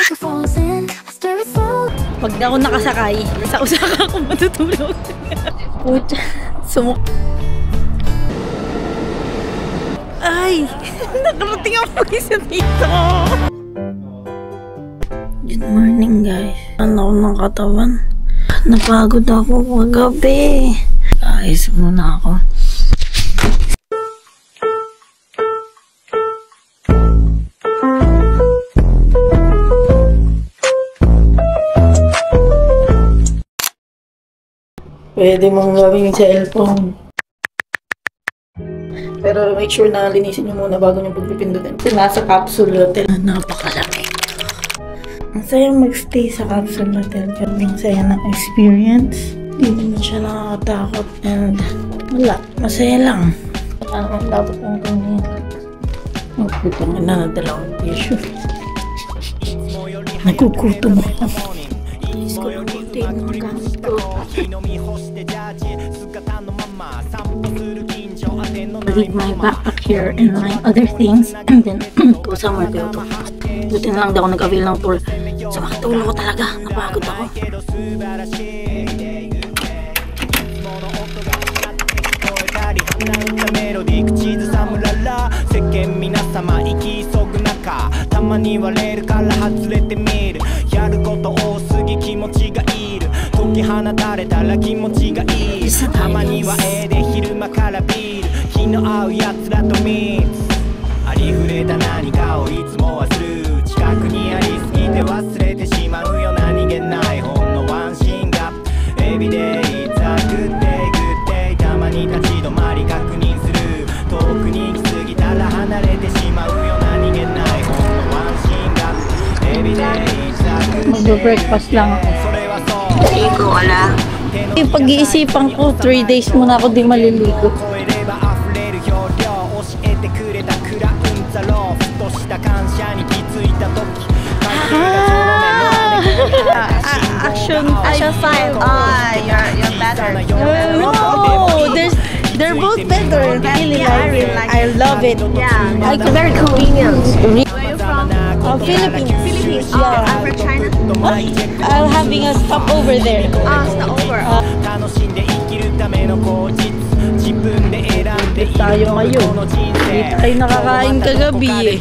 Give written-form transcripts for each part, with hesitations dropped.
Pag na ako nakasakay, sa Osaka ako matutulog. Pucha, sumuk. Ay, nakarating ako isa dito. Good morning guys. Ano ako ng katawan? Napagod ako kagabi. Ayos muna ako. Pwede mong gawin yung cellphone. Pero make sure na linisin nyo muna bago nyo pagpipindutin. Nasa capsule hotel. Napakalamig. Ang saya magstay sa capsule hotel. Ang saya ng experience. Hindi naman siya nakakatakot. And wala. Masaya lang. Ang dapat kong kunin. Magputong na dalawang tissue. Nagkukutom ako. Please ko lang kunti yung mga gamit ko. Leave my backpack here and my other things and then go somewhere to. Buti na lang daw nag-avail ng tour. So makatulog ko talaga. Napagod ako. Mag-breakfast lang ako. Ligo ka lang. Pag-iisipan ko, 3 days muna ako di maliligo. Action 5. You're better. No, they're both better. Really, I love it. Yeah, Like very convenient. Where are you from? Philippines. Philippines. Yeah. I'm from China. I'm having a stopover there. Stopover. Tayo ngayon. Hindi tayo nakakain kagabi eh.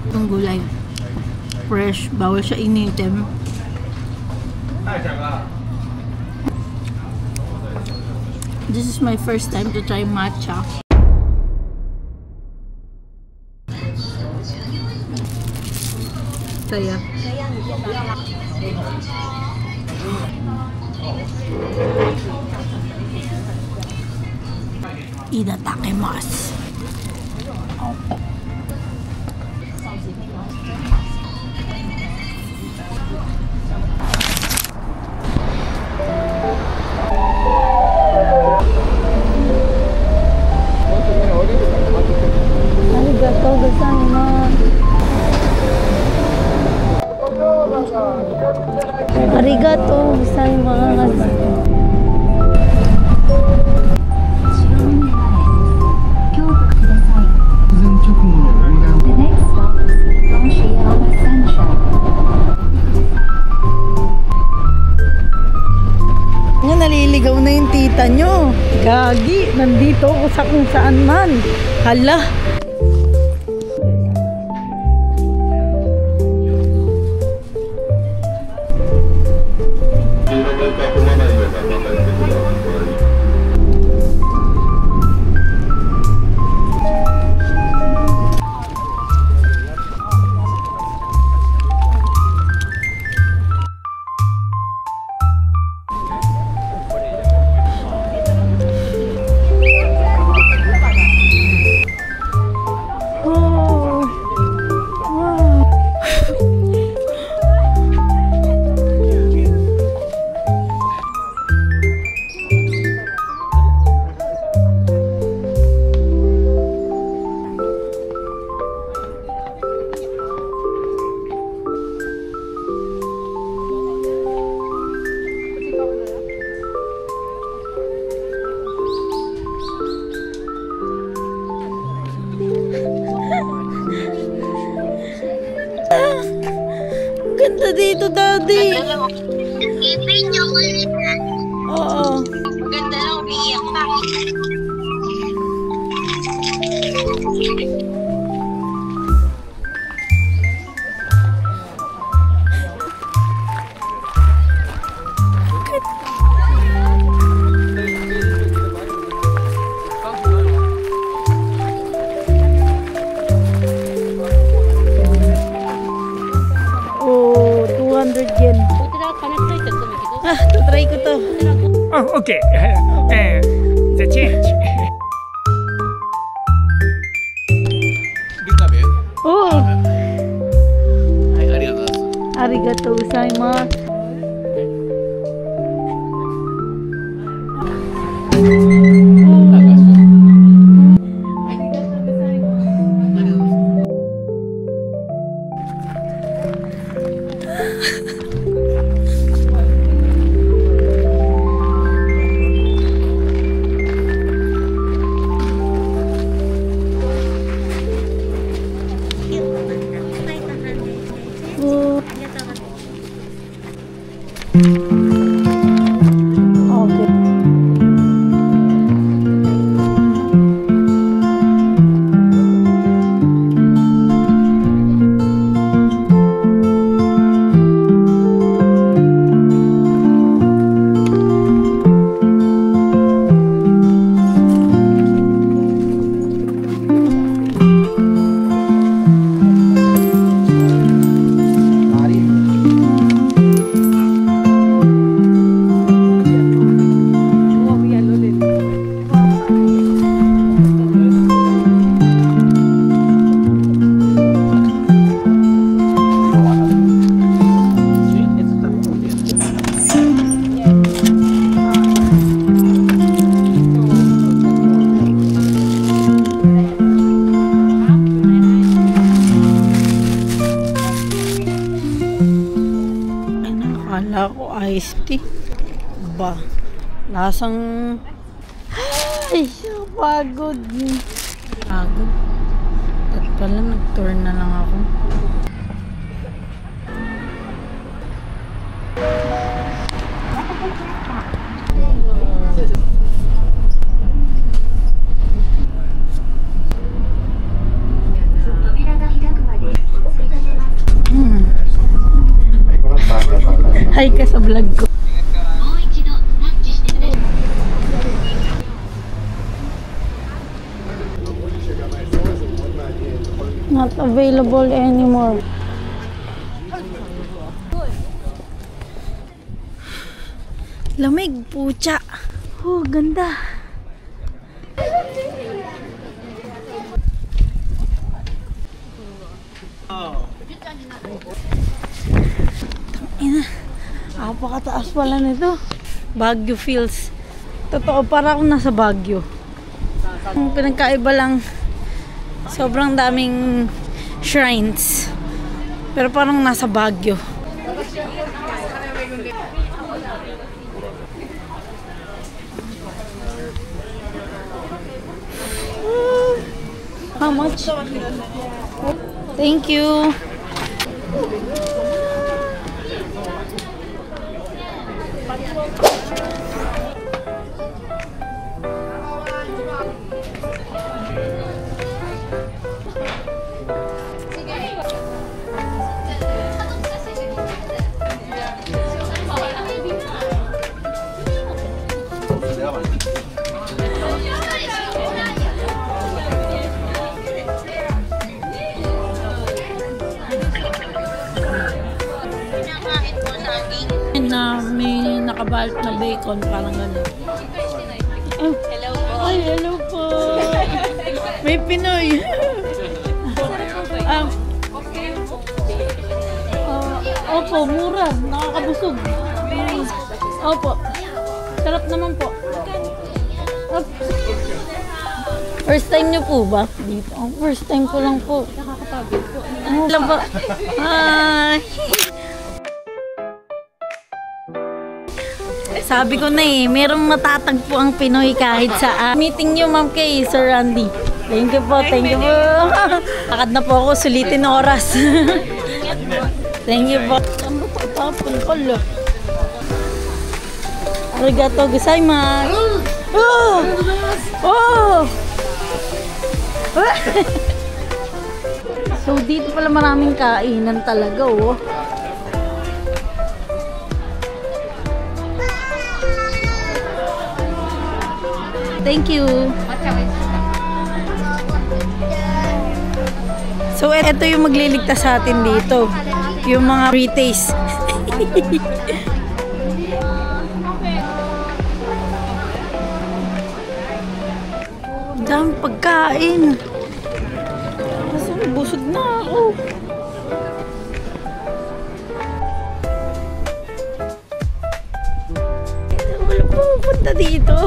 Itong gulay fresh, bawal siya initim. This is my first time to try matcha. Saya. Itadakimasu. Arigatou gozaimasu. Arigatou gozaimasu. Naliligaw na yung tita nyo. Gagi, nandito ako sa kung saan man. Hala. Dali! Oo. Maganda lang, umiiyak na. Oh, 200 yen. Ah, try ko to. Oh, okay. The change. Oh, はい、ありがとうございます。ありがとうございます。Okay. Akala ko iced tea. Ba, lasang... Ay, pagod. Pagod. At pala, nag-tour na lang ako. Hi ka sa vlog ko. Not available anymore. Lamig, pucha. Oh, ganda. Ina. Napakataas pala nito. Baguio feels. Totoo, para akong nasa Baguio. Ang pinagkaiba lang, sobrang daming shrines. Pero parang nasa Baguio. How much? Thank you. Na may nakabalot na bacon, parang gano'n. Hello po. Ay, hello po. May Pinoy. Opo, mura. Nakakabusog. Opo. Sarap naman po. First time niyo po ba dito? First time ko lang po. Nakakapagod po. Hello po. Hi. Sabi ko na eh, merong matatagpo ang Pinoy kahit saan. Meeting niyo, ma'am, kay Sir Randy. Thank you po, thank you po. Lakad na po ako, sulitin oras. Thank you po. Apple pala. Arigato gozaimasu. Oh! Oh! So, dito pala maraming kainan talaga, oh. Thank you. So, ito yung magliligtas sa atin dito. Yung mga free taste. Dami pagkain. Kasi busog na ako. Wala pupunta dito.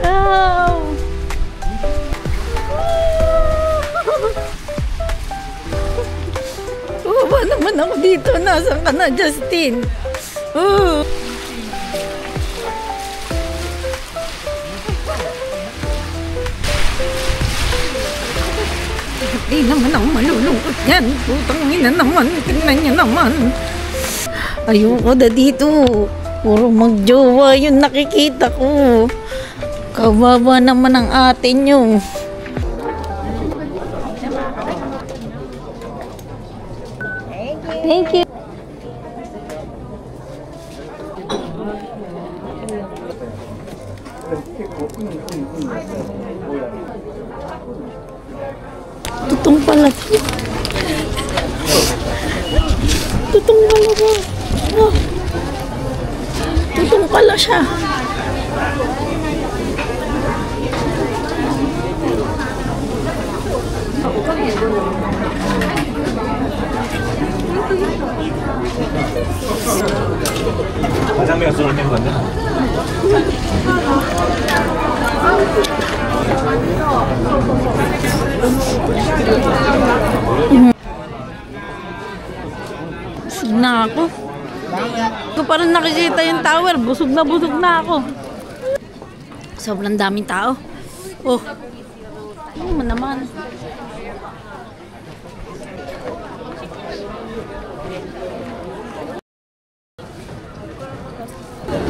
Wow! Baba naman ako dito. Nasaan ka na, Justin? Oh! Di naman ako malulungkot yan. Putang ina naman. Tingnan niya naman. Ayoko na dito. Puro magjowa yung nakikita ko. Kawawa naman ang ate nyo. Thank you. Tutong pala. Tutong pala ba? Oh. Tutong pala siya. 화장미가 쏠린 건데. Busog na ako. Ko parang nakikita yung tower. Busog na ako. Sobrang daming tao. Oh. Ano mo naman?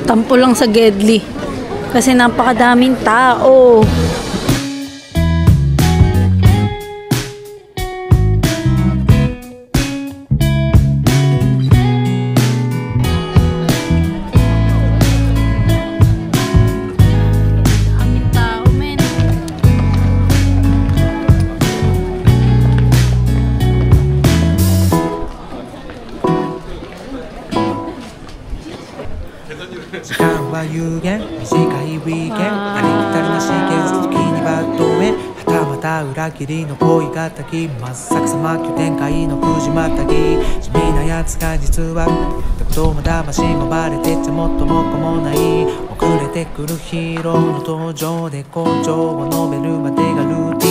Tampo lang sa Gedli. Kasi napakadaming tao.有限短いウィーケンありきたりなシーケンス時にバッドウェイはたまた裏切りの恋がたき真っ逆さま急展開の藤またぎ地味なやつが実はってこともだましもバレてちゃもっともっともない遅れてくるヒーローの登場で根性を述べるまでがルーティ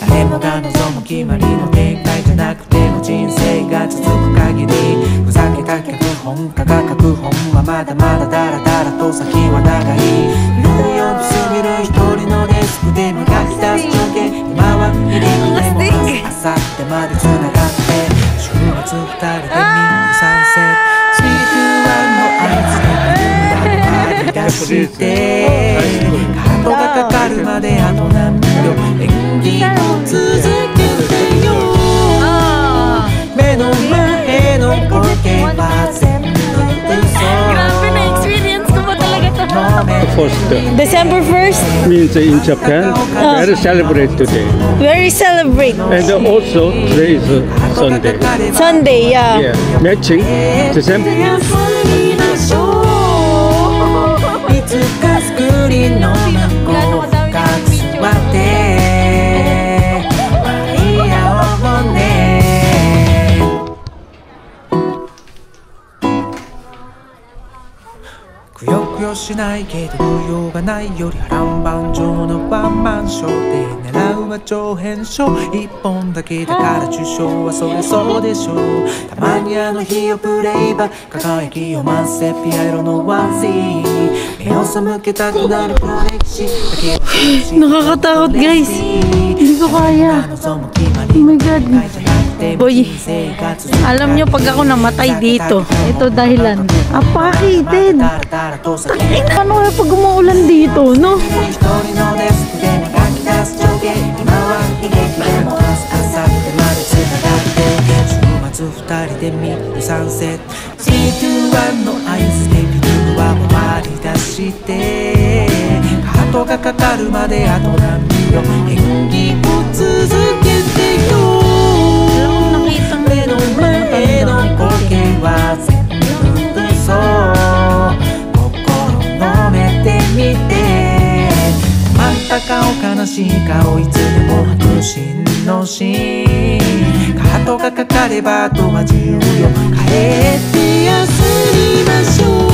ン誰もが望む決まりの展開じゃなくても人生が続く限りふざけた脚本家が書く本はまだまだダラダラと先は長いルーヨブすぎる一人のデスクで磨き出す条件今は入りでも朝ってまでつながって週末二人でみんな賛成スピリチュアルの合図でみんなで出してカードがかかるまであと何秒演技を続けてよ目の前の光景は全部嘘 Grabe na experience ko ba talaga to? First December 1st, means in Japan, very celebrate today. very celebrate. And also today is Sunday. Sunday, yeah. Yeah, matching December. いつかスクリーンの向こうが座って笑い合おうねくよくよしないけど不要がないより波乱万丈のワンマンショーで狙うは長編ショー一本だけだから受賞はそりゃそうでしょうたまにあの日をプレイバック輝きを満世ピアロのワンシーン目を背けたくなるプ歴史だけは Nakakatakot, guys. Hindi ko kaya. Oh my God. Boy, alam nyo pag ako namatay dito, ito dahilan. Apakated. Ano kaya pag umuulan dito, no? C21 のアイスケーキルは回り出してハートがかかるまであと何秒演技を続けてよ目の前の光景は全部嘘心のめてみて困った顔悲しい顔いつでも白真のシーンハートがかかればあとは10秒帰って休みましょう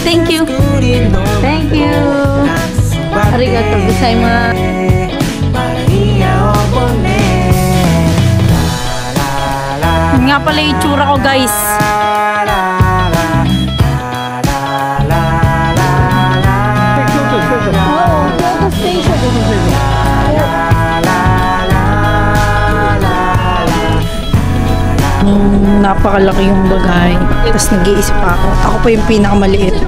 Thank you. Thank you. Arigatou gozaimasu. Nga pala yung itsura ko, guys. Napakalaki yung bagay. Tapos nag-iisip ako. Ako pa yung pinakamaliit.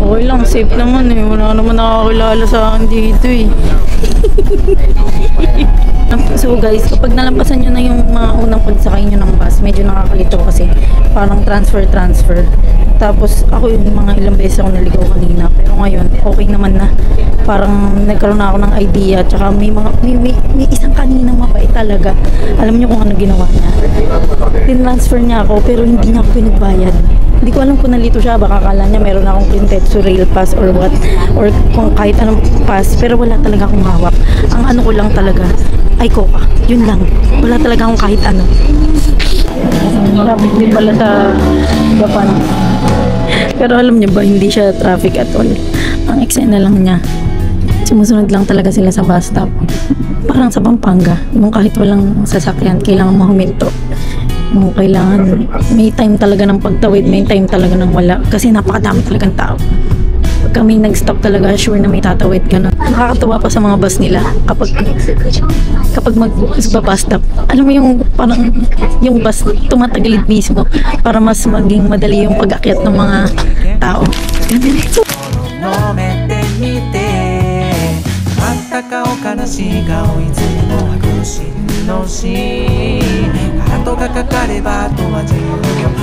Okay lang, safe naman eh. Wala naman nakakilala sa akin dito eh. So guys, kapag nalampasan nyo na yung mga unang pagsakay nyo ng bus, medyo nakakalito kasi parang transfer. Tapos ako yung mga ilang beses ako naligaw kanina. Pero ngayon, okay naman na. Parang nagkaroon na ako ng idea. Tsaka may isang kaninang mabait talaga. Alam niyo kung ano ginawa niya. Tinransfer niya ako pero hindi niya ako pinagbayad. Hindi ko alam kung nalito siya. Baka akala niya meron akong Kintetsu Rail Pass or what. Or kung kahit anong pass. Pero wala talaga akong hawak. Ang ano ko lang talaga ay Coca. Yun lang. Wala talaga akong kahit ano. Traffic din pala sa Japan. Pero alam niyo ba, hindi siya traffic at all. Ang eksena lang niya, sumusunod lang talaga sila sa bus stop. Parang sa Pampanga, yung kahit walang sasakyan, kailangan mo huminto. Yung kailangan, may time talaga ng pagtawid, may time talaga ng wala. Kasi napakadami talagang tao. Pag kami nag-stop talaga, sure na may tatawid ka na. Nakakatuwa pa sa mga bus nila kapag mag-bus stop. Alam mo yung parang yung bus tumatagilid mismo para mas maging madali yung pag-akyat ng mga tao. Ganun ito. 飲めてみてあったかお悲しい顔いつでも白真のシーンハートがかかればあとは10秒